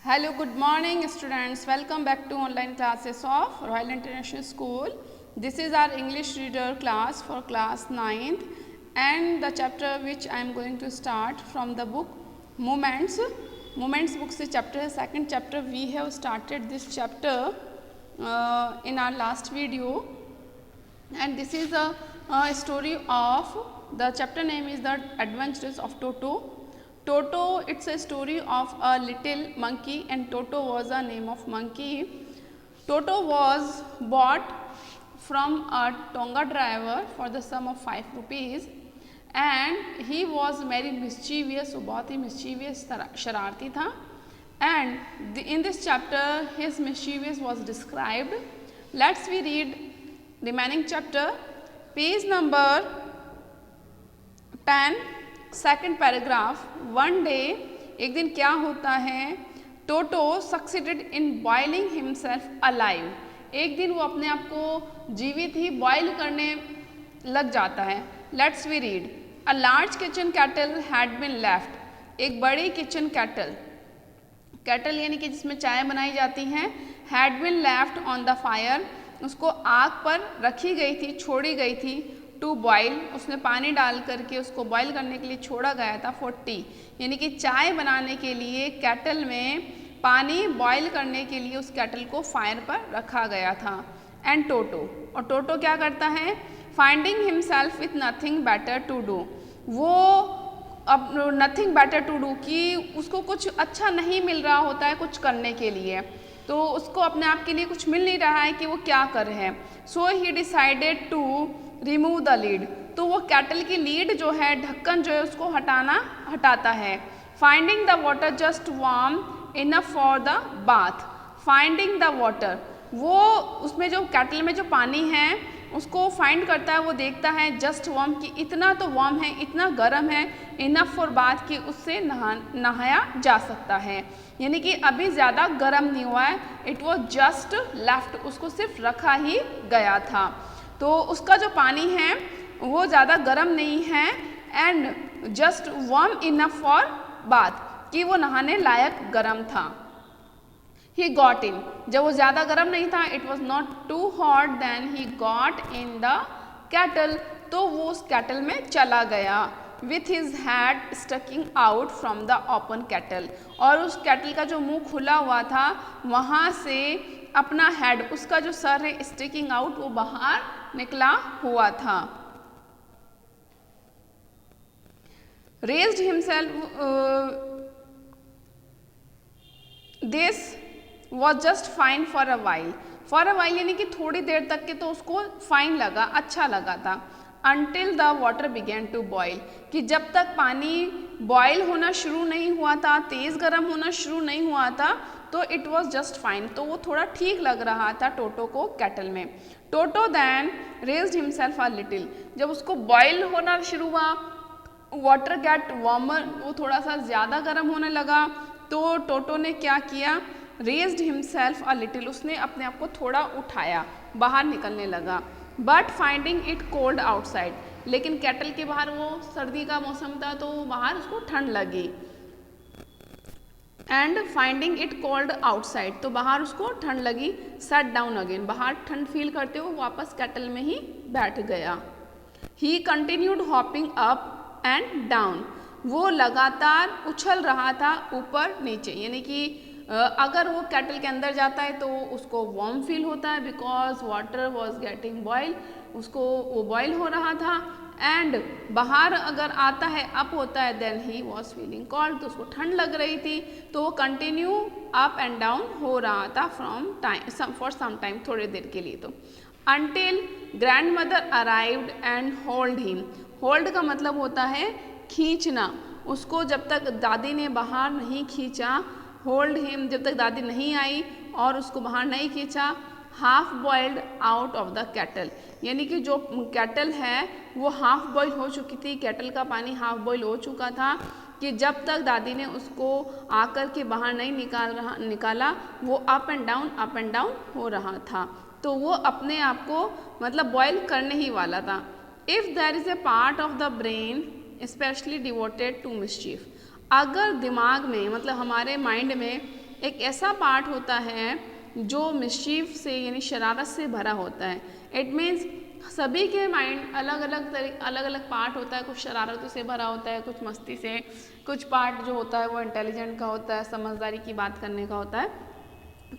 Hello, good morning students. Welcome back to online classes of Royal International School. This is our English reader class for class 9th and the chapter which I am going to start from the book Moments. Moments book से chapter है second chapter. We have started this chapter in our last video and this is a story of the chapter name is the Adventures of Toto. Toto, it's a story of a little monkey and Toto was a name of monkey. Toto was bought from a Tonga driver for the sum of 5 rupees and he was very mischievous, वो बहुत ही mischievous शरारती था and in this chapter his mischievous was described. Let's we read remaining chapter, page number 10. Second paragraph. One day, एक दिन क्या होता है, Toto succeeded in boiling himself alive. एक दिन वो अपने आप को जीवित ही बॉयल करने लग जाता है. Let's we read. A large kitchen kettle had been left. एक बड़ी किचन कैटल, कैटल यानी कि जिसमें चाय बनाई जाती हैं, had been left on the fire. उसको आग पर रखी गई थी, छोड़ी गई थी. टू बॉयल, उसमें पानी डाल करके उसको बॉयल करने के लिए छोड़ा गया था. फॉर टी, यानी कि चाय बनाने के लिए कैटल में पानी बॉयल करने के लिए उस कैटल को फायर पर रखा गया था. एंड टोटो, और टोटो क्या करता है, finding himself with nothing better to do. वो अब नथिंग बेटर टू डू कि उसको कुछ अच्छा नहीं मिल रहा होता है कुछ करने के लिए, तो उसको अपने आप के लिए कुछ मिल नहीं रहा है कि वो क्या कर रहे हैं. So he decided to remove the lid. तो वो कैटल की लीड जो है, ढक्कन जो है, उसको हटाता है. Finding the water just warm enough for the bath. Finding the water, वो उसमें जो कैटल में जो पानी है उसको फाइंड करता है, वो देखता है जस्ट वार्म कि इतना तो वार्म है, इतना गर्म है, इनफ फॉर बाथ कि उससे नहाया जा सकता है. यानी कि अभी ज़्यादा गर्म नहीं हुआ है. इट वॉज जस्ट लेफ्ट, उसको सिर्फ रखा ही गया था. तो उसका जो पानी है वो ज़्यादा गर्म नहीं है and just warm enough for bath, कि वो नहाने लायक गर्म था. ही गॉट इन, जब वो ज़्यादा गर्म नहीं था, it was not too hot, then he got in the kettle. तो वो उस कैटल में चला गया. With his head sticking out from the open kettle, और उस कैटल का जो मुंह खुला हुआ था वहाँ से अपना हेड, उसका जो सर है, स्टिकिंग आउट, वो बाहर निकला हुआ था. Raised himself, this was just fine for a while. For a while यानी कि थोड़ी देर तक के तो उसको फाइन लगा, अच्छा लगा था. Until the water began to boil, कि जब तक पानी बॉयल होना शुरू नहीं हुआ था, तेज़ गर्म होना शुरू नहीं हुआ था, तो इट वॉज जस्ट फाइन. तो वो थोड़ा ठीक लग रहा था टोटो को कैटल में. Toto then raised himself a little. जब उसको बॉयल होना शुरू हुआ, वाटर गेट वार्मर, वो थोड़ा सा ज़्यादा गर्म होने लगा, तो टोटो ने क्या किया, रेज्ड हिमसेल्फ अ लिटिल, उसने अपने आप को थोड़ा उठाया, बाहर निकलने लगा. But finding it cold outside, लेकिन कैटल के बाहर, वो सर्दी का मौसम था तो बाहर उसको ठंड लगी. And finding it cold outside, तो बाहर उसको ठंड लगी. सेट डाउन अगेन, बाहर ठंड फील करते हुए वापस कैटल में ही बैठ गया. ही continued hopping up and down, वो लगातार उछल रहा था ऊपर नीचे. यानी कि अगर वो कैटल के अंदर जाता है तो उसको वार्म फील होता है, because water was getting boil, उसको वो बॉयल हो रहा था. एंड बाहर अगर आता है, अप होता है, then he was feeling cold, तो उसको ठंड लग रही थी, तो वो कंटिन्यू अप एंड डाउन हो रहा था from time, for some time, थोड़ी देर के लिए. तो until grandmother arrived and hold him. Hold का मतलब होता है खींचना. उसको जब तक दादी ने बाहर नहीं खींचा, होल्ड हिम, जब तक दादी नहीं आई और उसको बाहर नहीं खींचा. Half boiled out of the cattle, यानी कि जो कैटल है वो हाफ बॉयल हो चुकी थी, कैटल का पानी हाफ बॉयल हो चुका था, कि जब तक दादी ने उसको आकर के बाहर नहीं निकाला, वो अप एंड डाउन हो रहा था. तो वो अपने आप को मतलब बॉयल करने ही वाला था. If there is a part of the brain specially devoted to mischief, अगर दिमाग में मतलब हमारे माइंड में एक ऐसा पार्ट होता है जो मिस्चीफ से यानी शरारत से भरा होता है। इट मीन्स सभी के माइंड अलग अलग पार्ट होता है, कुछ शरारतों से भरा होता है, कुछ मस्ती से, कुछ पार्ट जो होता है वो इंटेलिजेंट का होता है, समझदारी की बात करने का होता है।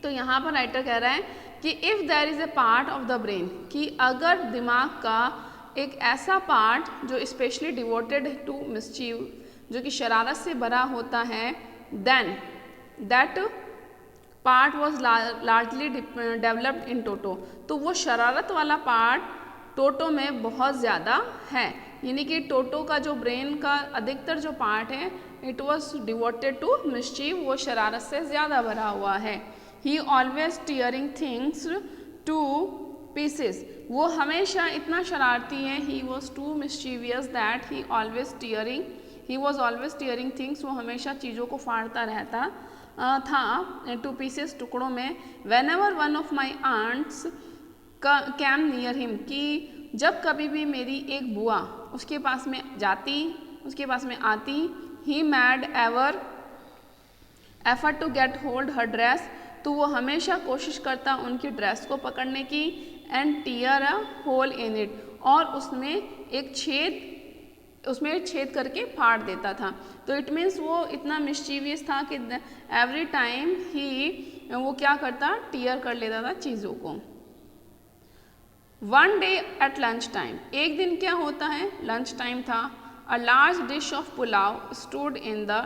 तो यहाँ पर राइटर कह रहा है कि if there is a part of the brain, कि अगर दिमाग का एक ऐसा पार्ट जो स्पेशली डिवोटेड टू मिस्चीव, जो कि शरारत से भरा होता है, then that part was largely developed in Toto, तो वो शरारत वाला पार्ट टोटो में बहुत ज़्यादा है। यानी कि टोटो का जो ब्रेन का अधिकतर जो पार्ट है, it was devoted to mischief, वो शरारत से ज़्यादा भरा हुआ है। He always tearing things to pieces, वो हमेशा इतना शरारती है। He was too mischievous that he was always tearing things, वो हमेशा चीज़ों को फाड़ता रहता था टू पीसेस, टुकड़ों में। Whenever one of my aunts came near him, कि जब कभी भी मेरी एक बुआ उसके पास में जाती, उसके पास में आती, he made effort to get hold her dress, तो वो हमेशा कोशिश करता उनकी ड्रेस को पकड़ने की, and tear a hole in it, और उसमें छेद करके फाड़ देता था। तो इट मीन्स वो इतना मिस्चीवियस था कि एवरी टाइम वो क्या करता, टीयर कर लेता था चीज़ों को। One day at lunch time, एक दिन क्या होता है, लंच टाइम था। A large dish of pulao stood in the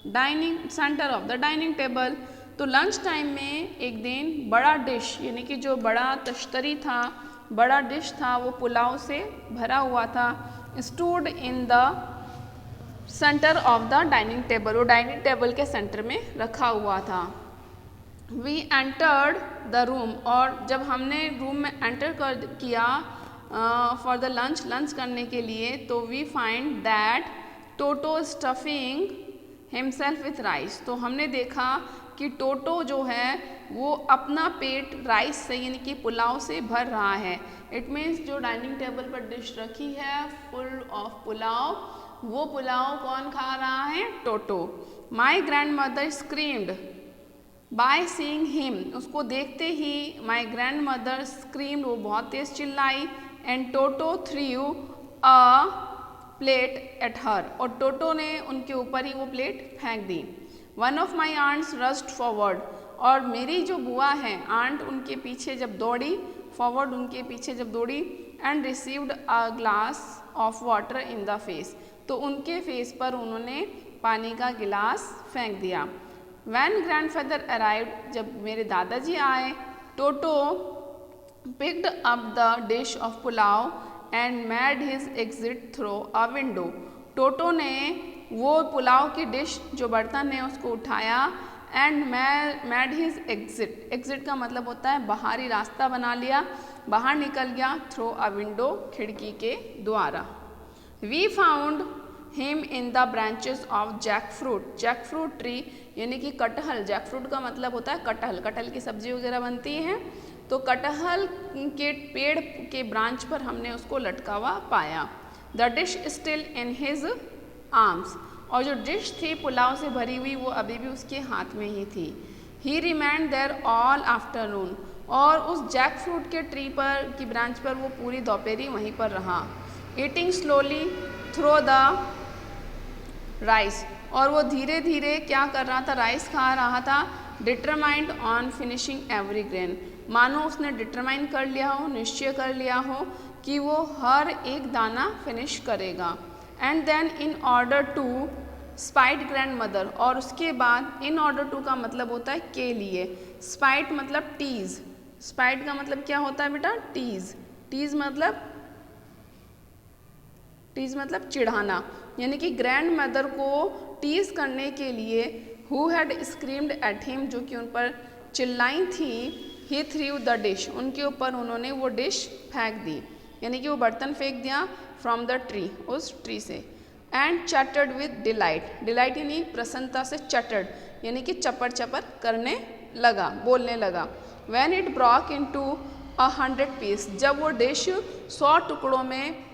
dining centre of the dining table, तो लंच टाइम में एक दिन बड़ा डिश, यानी कि जो बड़ा तश्तरी था, बड़ा डिश था, वो पुलाव से भरा हुआ था। Stood in the centre of the dining table, वो डाइनिंग टेबल के सेंटर में रखा हुआ था। वी एंटर्ड द रूम, और जब हमने रूम में एंटर किया फॉर द लंच करने के लिए, तो we find that Toto stuffing himself with rice, तो हमने देखा कि टोटो जो है वो अपना पेट राइस से यानी कि पुलाव से भर रहा है। इट मीन्स जो डाइनिंग टेबल पर डिश रखी है फुल ऑफ पुलाव, वो पुलाव कौन खा रहा है, Toto. My grandmother screamed by seeing him, उसको देखते ही माई ग्रैंड मदर स्क्रीम्ड, वो बहुत तेज चिल्लाई, and Toto threw a plate at her, और टोटो ने उनके ऊपर ही वो प्लेट फेंक दी। One of my aunts rushed forward, और मेरी जो बुआ है आंट उनके पीछे जब दौड़ी, फॉरवर्ड उनके पीछे जब दौड़ी, and received a glass of water in the face, तो उनके फेस पर उन्होंने पानी का गिलास फेंक दिया। वैन ग्रैंडफादर अराइव्ड, जब मेरे दादाजी आए, Toto picked up the dish of pulao and made his exit through a window, Toto ने वो पुलाव की डिश जो बर्तन है उसको उठाया, एंड मेड हिज एग्जिट का मतलब होता है बाहरी रास्ता बना लिया, बाहर निकल गया, थ्रू अ विंडो, खिड़की के द्वारा। We found him in the branches of jackfruit tree, यानी कि कटहल, जैकफ्रूट का मतलब होता है कटहल, कटहल की सब्जी वगैरह बनती है, तो कटहल के पेड़ के ब्रांच पर हमने उसको लटका हुआ पाया। The dish still in his arms, और जो डिश थी पुलाव से भरी हुई वो अभी भी उसके हाथ में ही थी। He remained there all afternoon, और उस जैक फ्रूट के ट्री पर की ब्रांच पर वो पूरी दोपहरी वहीं पर रहा। Eating slowly through the rice, और वो धीरे धीरे क्या कर रहा था, राइस खा रहा था। Determined on finishing every grain, मानो उसने डिटरमाइन कर लिया हो, निश्चय कर लिया हो कि वो हर एक दाना फिनिश करेगा। And then in order to spite grandmother, और उसके बाद इन ऑर्डर टू का मतलब होता है के लिए, स्पाइट मतलब टीज, स्पाइट का मतलब क्या होता है बेटा, टीज, टीज मतलब चिढ़ाना, यानी कि ग्रैंड मदर को टीज करने के लिए who had screamed at him, जो कि उन पर चिल्लाई थी, ही थ्रू द डिश, उनके ऊपर उन्होंने वो डिश फेंक दी, यानी कि वो बर्तन फेंक दिया फ्रॉम द ट्री, उस ट्री से। एंड चैटर्ड विद डिलाइट, डिलाइट यानी प्रसन्नता से, चटर्ड यानी कि चपर चपर करने लगा, बोलने लगा। When it broke into 100 piece, जब वो डिश 100 टुकड़ों में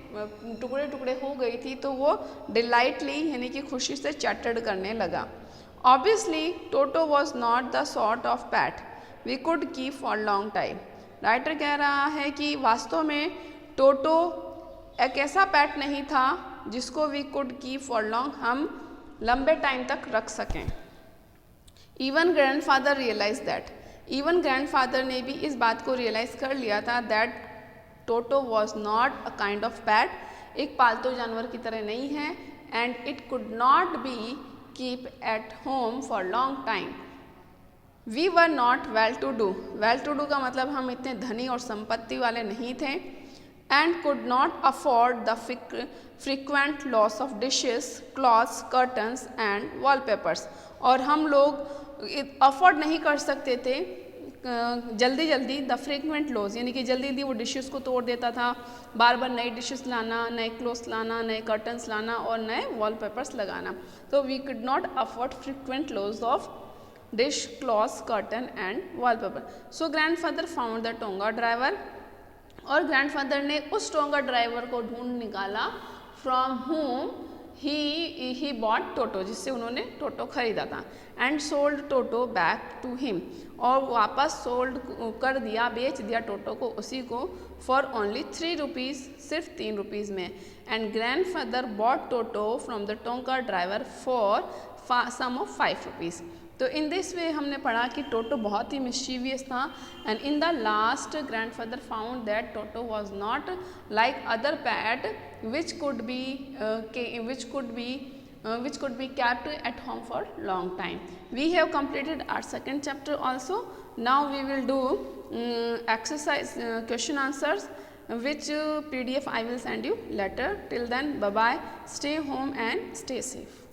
टुकड़े टुकड़े हो गई थी, तो वो डिलाइटली यानी कि खुशी से चैटर्ड करने लगा। Obviously, Toto was not the sort of pet we could keep for long time. Writer कह रहा है कि वास्तव में टोटो एक ऐसा पैट नहीं था जिसको we could keep for long, हम लंबे टाइम तक रख सकें. Even grandfather realise that, even grandfather ने भी इस बात को रियलाइज कर लिया था that Toto was not a kind of pet, एक पालतू जानवर की तरह नहीं है, and it could not be keep at home for long time. We were not well to do, well to do का मतलब हम इतने धनी और संपत्ति वाले नहीं थे, and could not afford the frequent loss of dishes, clothes, curtains and wallpapers, और हम लोग अफोर्ड नहीं कर सकते थे जल्दी जल्दी द फ्रीक्वेंट लॉस, यानी कि जल्दी जल्दी वो डिशेस को तोड़ देता था, बार बार नए डिशेस लाना, नए क्लोथ्स लाना, नए कर्टन्स लाना और नए वॉलपेपर्स लगाना. तो we could not afford frequent loss of dish, clothes, curtain and wallpaper. So grandfather found the tonga driver, और ग्रैंडफादर ने उस टोंगा ड्राइवर को ढूंढ निकाला from home he bought Toto, जिससे उन्होंने टोटो खरीदा था, and sold Toto back to him, और वापस सोल्ड कर दिया, बेच दिया टोटो को उसी को फॉर ओनली 3 रुपीज़, सिर्फ 3 रुपीज़ में. And grandfather bought Toto from the tonga driver for sum of 5 rupees. तो इन दिस वे हमने पढ़ा कि टोटो बहुत ही मिस्चीवियस था, and in the last grandfather found that Toto was not like other pet which could be kept at home for long time. We have completed our second chapter also. Now we will do exercise question answers, which PDF I will send you later. Till then, bye bye, stay home and stay safe.